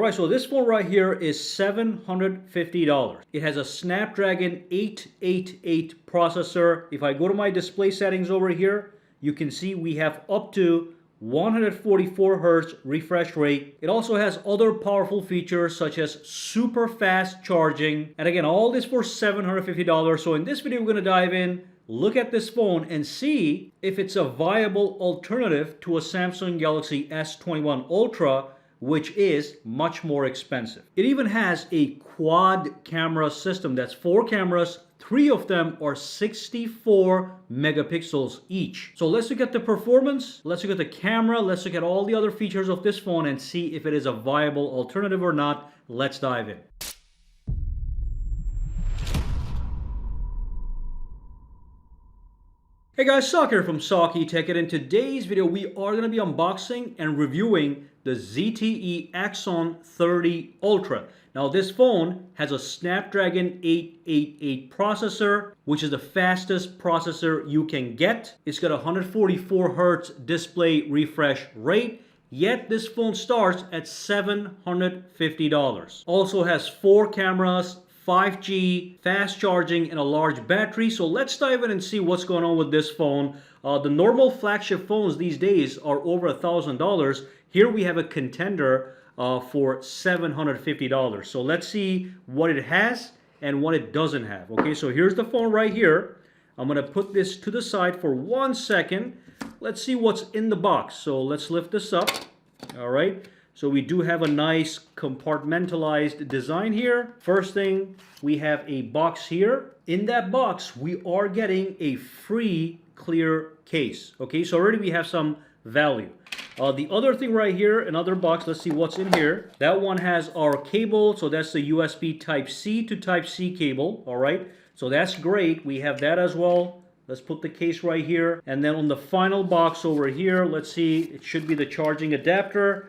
Alright, so this phone right here is $750. It has a Snapdragon 888 processor. If I go to my display settings over here, you can see we have up to 144 Hz refresh rate. It also has other powerful features such as super fast charging. And again, all this for $750. So in this video, we're going to dive in, look at this phone and see if it's a viable alternative to a Samsung Galaxy S21 Ultra, which is much more expensive. It even has a quad camera system. That's 4 cameras. 3 of them are 64 megapixels each. So let's look at the performance, let's look at the camera, let's look at all the other features of this phone and see if it is a viable alternative or not. Let's dive in. Hey guys, Sak here from ZTE Tech, and in today's video we are going to be unboxing and reviewing the ZTE Axon 30 Ultra. Now this phone has a Snapdragon 888 processor, which is the fastest processor you can get. It's got a 144 Hz display refresh rate, yet this phone starts at $750. Also has 4 cameras, 5G, fast charging, and a large battery. So let's dive in and see what's going on with this phone. The normal flagship phones these days are over $1,000. Here we have a contender for $750. So let's see what it has and what it doesn't have. Okay, so here's the phone right here. I'm going to put this to the side for 1 second. Let's see what's in the box. So let's lift this up. All right. So we do have a nice compartmentalized design here. First thing, we have a box here. In that box, we are getting a free clear case. Okay, so already we have some value. The other thing right here, another box, let's see what's in here. That one has our cable, so that's the USB Type-C to Type-C cable, all right? So that's great, we have that as well. Let's put the case right here. And then on the final box over here, let's see, it should be the charging adapter.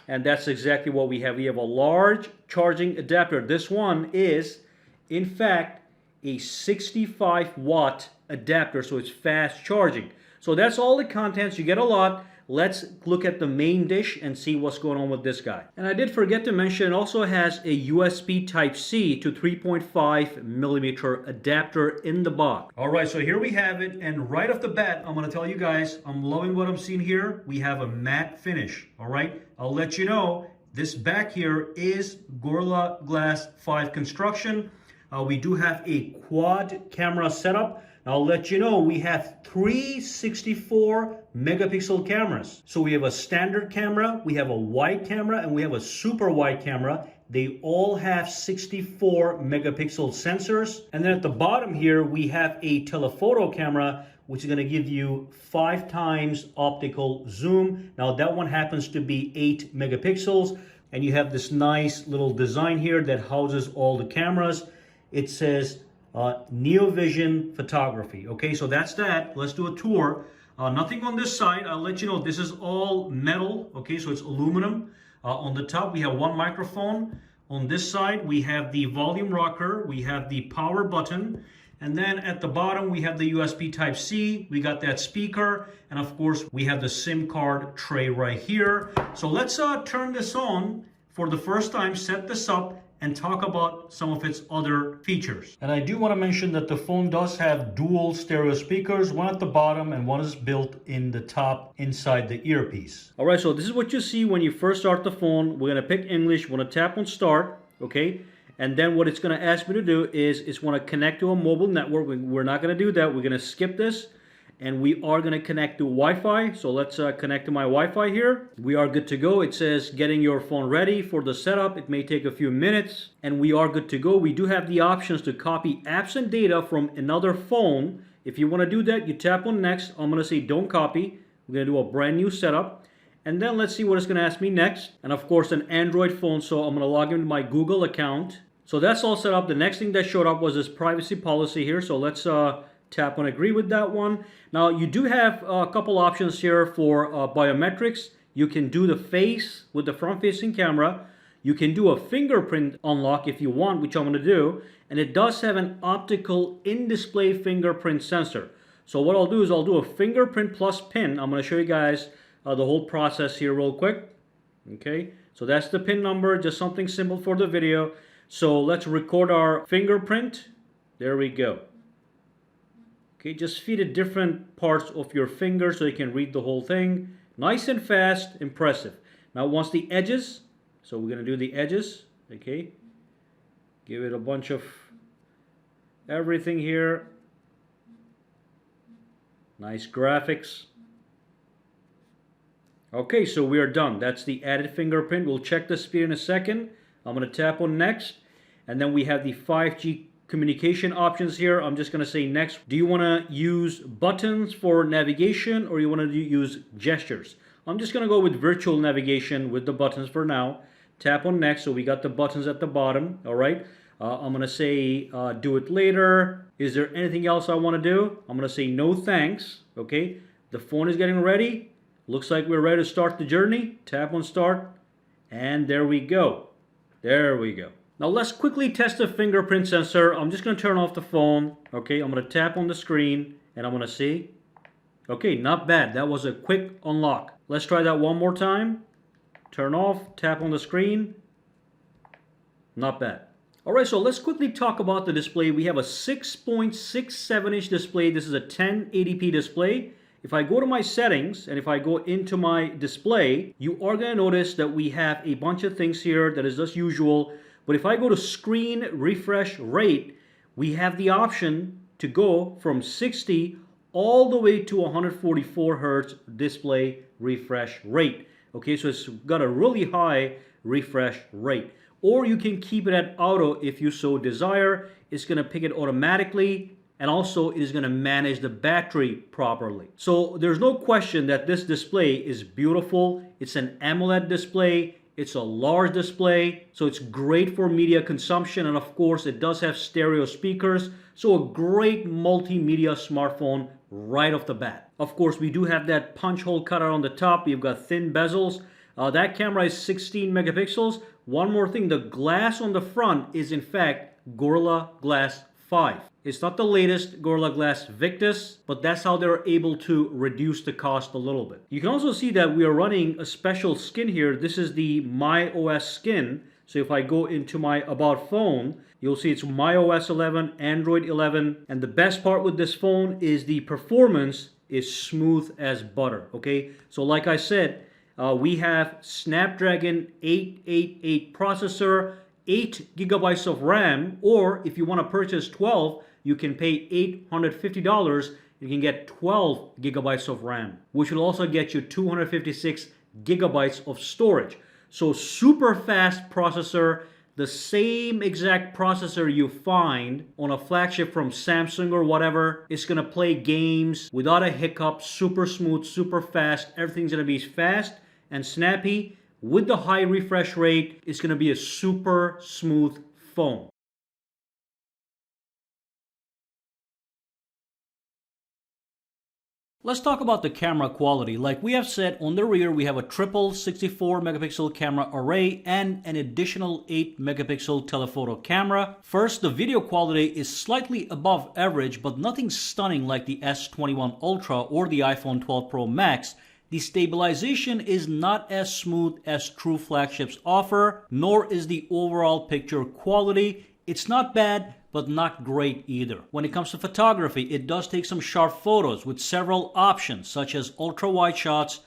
And that's exactly what we have. We have a large charging adapter. This one is, in fact, a 65 watt adapter, so it's fast charging. So that's all the contents. You get a lot. Let's look at the main dish and see what's going on with this guy. And I did forget to mention, it also has a USB Type-C to 3.5 millimeter adapter in the box. All right, so here we have it. And right off the bat, I'm going to tell you guys, I'm loving what I'm seeing here. We have a matte finish. All right, I'll let you know, this back here is Gorilla Glass 5 construction. We do have a quad camera setup. I'll let you know, we have 3 64 megapixel cameras. So we have a standard camera, we have a wide camera, and we have a super wide camera. They all have 64 megapixel sensors. And then at the bottom here, we have a telephoto camera, which is going to give you 5 times optical zoom. Now that one happens to be 8 megapixels. And you have this nice little design here that houses all the cameras. It says Neovision photography. Okay, so that's that. Let's do a tour. Nothing on this side. I'll let you know, this is all metal. Okay, so it's aluminum. On the top, we have 1 microphone. On this side, we have the volume rocker. We have the power button. And then at the bottom, we have the USB Type-C. We got that speaker. And of course, we have the SIM card tray right here. So let's turn this on for the first time, set this up, and talk about some of its other features. And I do want to mention that the phone does have dual stereo speakers, one at the bottom and one is built in the top inside the earpiece. All right, so this is what you see when you first start the phone. We're going to pick English. We're going to tap on start, okay? And then what it's going to ask me to do is it's want to connect to a mobile network. We're not going to do that. We're going to skip this. And we are going to connect to Wi-Fi. So let's connect to my Wi-Fi here. We are good to go. It says getting your phone ready for the setup. It may take a few minutes and we are good to go. We do have the options to copy apps and data from another phone. If you want to do that, you tap on next. I'm going to say don't copy. We're going to do a brand new setup. And then let's see what it's going to ask me next. And of course, an Android phone. So I'm going to log into my Google account. So that's all set up. The next thing that showed up was this privacy policy here. So let's tap on agree with that one. Now you do have a couple options here for biometrics. You can do the face with the front facing camera. You can do a fingerprint unlock if you want, which I'm going to do. And it does have an optical in-display fingerprint sensor. So what I'll do is I'll do a fingerprint plus pin. I'm going to show you guys the whole process here real quick. Okay, So that's the pin number, just something simple for the video. So let's record our fingerprint. There we go. Okay, just feed it different parts of your finger so you can read the whole thing. Nice and fast, impressive. Now once the edges, so we're going to do the edges, okay. Give it a bunch of everything here. Nice graphics. Okay, so we are done. That's the added fingerprint. We'll check the speed in a second. I'm going to tap on next. And then we have the 5G communication options here. I'm just going to say next. Do you want to use buttons for navigation or you want to use gestures? I'm just going to go with virtual navigation with the buttons for now. Tap on next. So we got the buttons at the bottom. All right. I'm going to say do it later. Is there anything else I want to do? I'm going to say no thanks. Okay. The phone is getting ready. Looks like we're ready to start the journey. Tap on start. And there we go. There we go. Now let's quickly test the fingerprint sensor. I'm just going to turn off the phone. Okay, I'm going to tap on the screen and I'm going to see. Okay, not bad. That was a quick unlock. Let's try that one more time. Turn off, tap on the screen. Not bad. Alright, so let's quickly talk about the display. We have a 6.67 inch display. This is a 1080p display. If I go to my settings and if I go into my display, you are going to notice that we have a bunch of things here that is just usual. But if I go to screen refresh rate, we have the option to go from 60 all the way to 144 Hertz display refresh rate. Okay, so it's got a really high refresh rate. Or you can keep it at auto if you so desire. It's going to pick it automatically. And also it is going to manage the battery properly. So there's no question that this display is beautiful. It's an AMOLED display. It's a large display. So it's great for media consumption. And of course it does have stereo speakers. So a great multimedia smartphone right off the bat. Of course we do have that punch hole cutout on the top. You've got thin bezels. That camera is 16 megapixels. One more thing, the glass on the front is in fact Gorilla Glass 5. It's not the latest Gorilla Glass Victus, but that's how they're able to reduce the cost a little bit. You can also see that we are running a special skin here. This is the MyOS skin. So if I go into my About phone, you'll see it's MyOS 11, Android 11. And the best part with this phone is the performance is smooth as butter. Okay, so like I said, we have Snapdragon 888 processor, 8 gigabytes of RAM, or if you want to purchase 12, you can pay $850. You can get 12 gigabytes of RAM, which will also get you 256 gigabytes of storage. So super fast processor, the same exact processor you find on a flagship from Samsung or whatever. It's going to play games without a hiccup, super smooth, super fast. Everything's going to be fast and snappy. With the high refresh rate, it's going to be a super smooth phone. Let's talk about the camera quality. Like we have said, on the rear we have a triple 64 megapixel camera array and an additional 8 megapixel telephoto camera. First, the video quality is slightly above average, but nothing stunning like the S21 Ultra or the iPhone 12 Pro Max. The stabilization is not as smooth as true flagships offer, nor is the overall picture quality. It's not bad, but not great either. When it comes to photography, it does take some sharp photos with several options such as ultra wide shots,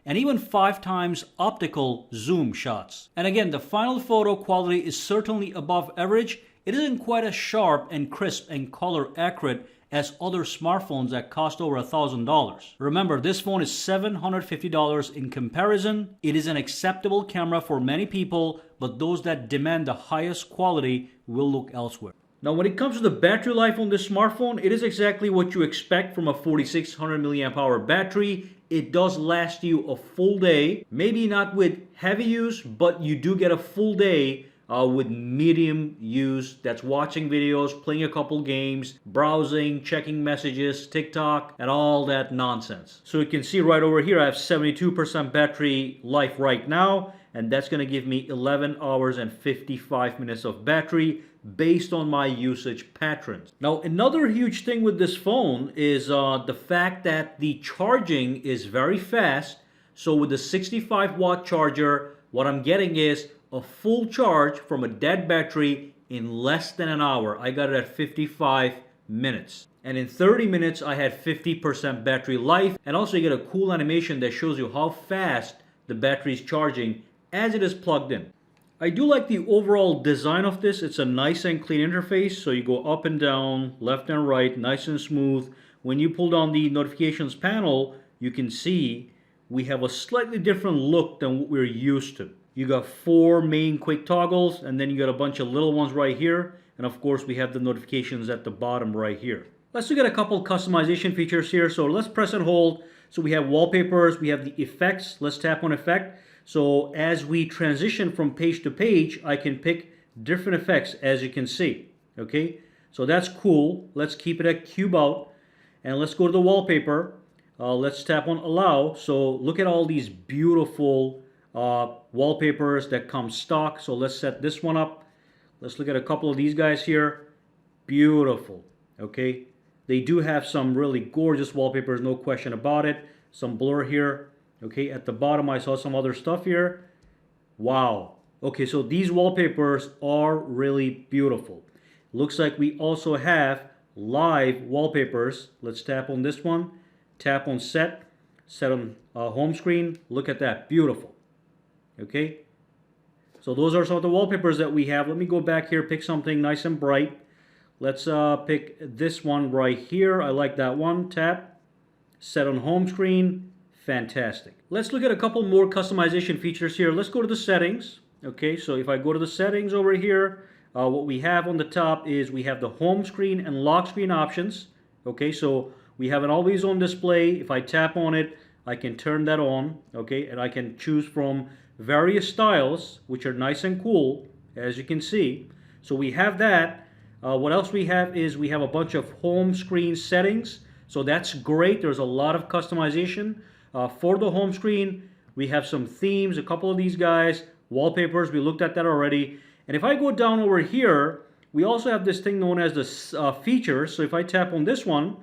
and even 5 times optical zoom shots. And again, the final photo quality is certainly above average. It isn't quite as sharp and crisp and color accurate as other smartphones that cost over $1,000. Remember, this phone is $750 in comparison. It is an acceptable camera for many people, but those that demand the highest quality will look elsewhere. Now, when it comes to the battery life on this smartphone, it is exactly what you expect from a 4600 milliamp hour battery. It does last you a full day, maybe not with heavy use, but you do get a full day with medium use. That's watching videos, playing a couple games, browsing, checking messages, TikTok, and all that nonsense. So you can see right over here, I have 72% battery life right now, and that's going to give me 11 hours and 55 minutes of battery based on my usage patterns. Now, another huge thing with this phone is the fact that the charging is very fast. So with the 65 watt charger, what I'm getting is a full charge from a dead battery in less than an hour. I got it at 55 minutes. And in 30 minutes, I had 50% battery life. And also you get a cool animation that shows you how fast the battery is charging as it is plugged in. I do like the overall design of this. It's a nice and clean interface. So you go up and down, left and right, nice and smooth. When you pull down the notifications panel, you can see we have a slightly different look than what we're used to. You got 4 main quick toggles, and then you got a bunch of little ones right here. And of course, we have the notifications at the bottom right here. Let's look at a couple customization features here. So let's press and hold. So we have wallpapers, we have the effects. Let's tap on effect. So as we transition from page to page, I can pick different effects, as you can see. Okay, so that's cool. Let's keep it at cube out. And let's go to the wallpaper. Let's tap on allow. So look at all these beautiful wallpapers that come stock. So let's set this one up. Let's look at a couple of these guys here. Beautiful. Okay, they do have some really gorgeous wallpapers, no question about it. Some blur here. Okay, at the bottom I saw some other stuff here. Wow. Okay, so these wallpapers are really beautiful. Looks like we also have live wallpapers. Let's tap on this one. Tap on set. Set on home screen. Look at that. Beautiful. Okay. So those are some of the wallpapers that we have. Let me go back here, pick something nice and bright. Let's pick this one right here. I like that one. Tap. Set on home screen. Fantastic. Let's look at a couple more customization features here. Let's go to the settings. Okay, so if I go to the settings over here, what we have on the top is we have the home screen and lock screen options. Okay, so we have an always on display. If I tap on it, I can turn that on. Okay, and I can choose from various styles, which are nice and cool, as you can see. So we have that. What else we have is we have a bunch of home screen settings. So that's great. There's a lot of customization. For the home screen, we have some themes, a couple of these guys, wallpapers, we looked at that already. And if I go down over here, we also have this thing known as the features. So if I tap on this one,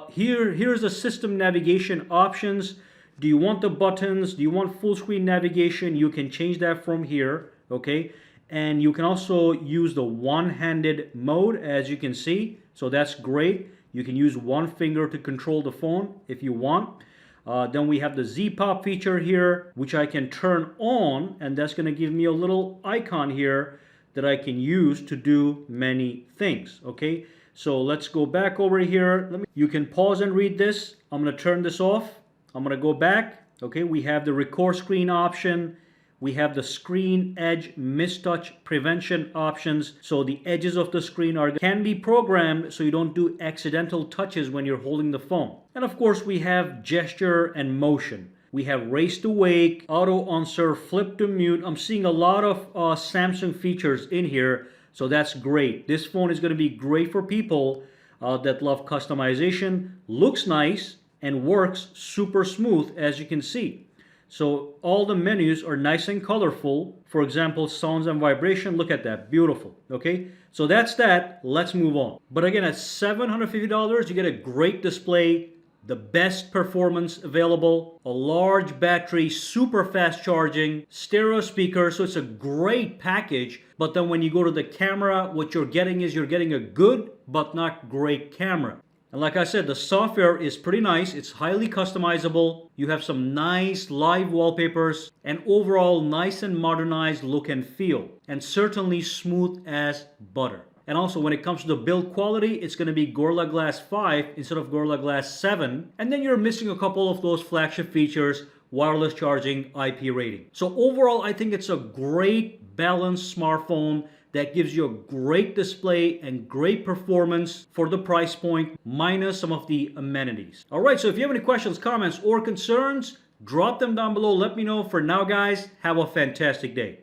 here's the system navigation options. Do you want the buttons? Do you want full screen navigation? You can change that from here, okay? And you can also use the one-handed mode, as you can see. So that's great. You can use one finger to control the phone if you want. Then we have the Z Pop feature here, which I can turn on, and that's going to give me a little icon here that I can use to do many things. Okay, so let's go back over here. You can pause and read this. I'm going to turn this off. I'm going to go back. Okay, we have the record screen option. We have the screen edge mistouch prevention options. So the edges of the screen can be programmed so you don't do accidental touches when you're holding the phone. And of course we have gesture and motion. We have raise to wake, auto answer, flip to mute. I'm seeing a lot of Samsung features in here. So that's great. This phone is going to be great for people that love customization. Looks nice and works super smooth, as you can see. So all the menus are nice and colorful. For example, sounds and vibration. Look at that. Beautiful. Okay. So that's that. Let's move on. But again, at $750, you get a great display, the best performance available, a large battery, super fast charging, stereo speaker. So it's a great package. But then when you go to the camera, what you're getting is you're getting a good but not great camera. And like I said, the software is pretty nice. It's highly customizable. You have some nice live wallpapers and overall nice and modernized look and feel. And certainly smooth as butter. And also when it comes to the build quality, it's going to be Gorilla Glass 5 instead of Gorilla Glass 7. And then you're missing a couple of those flagship features, wireless charging, IP rating. So overall, I think it's a great balanced smartphone that gives you a great display and great performance for the price point, minus some of the amenities. All right, so if you have any questions, comments, or concerns, drop them down below. Let me know. For now, guys, have a fantastic day.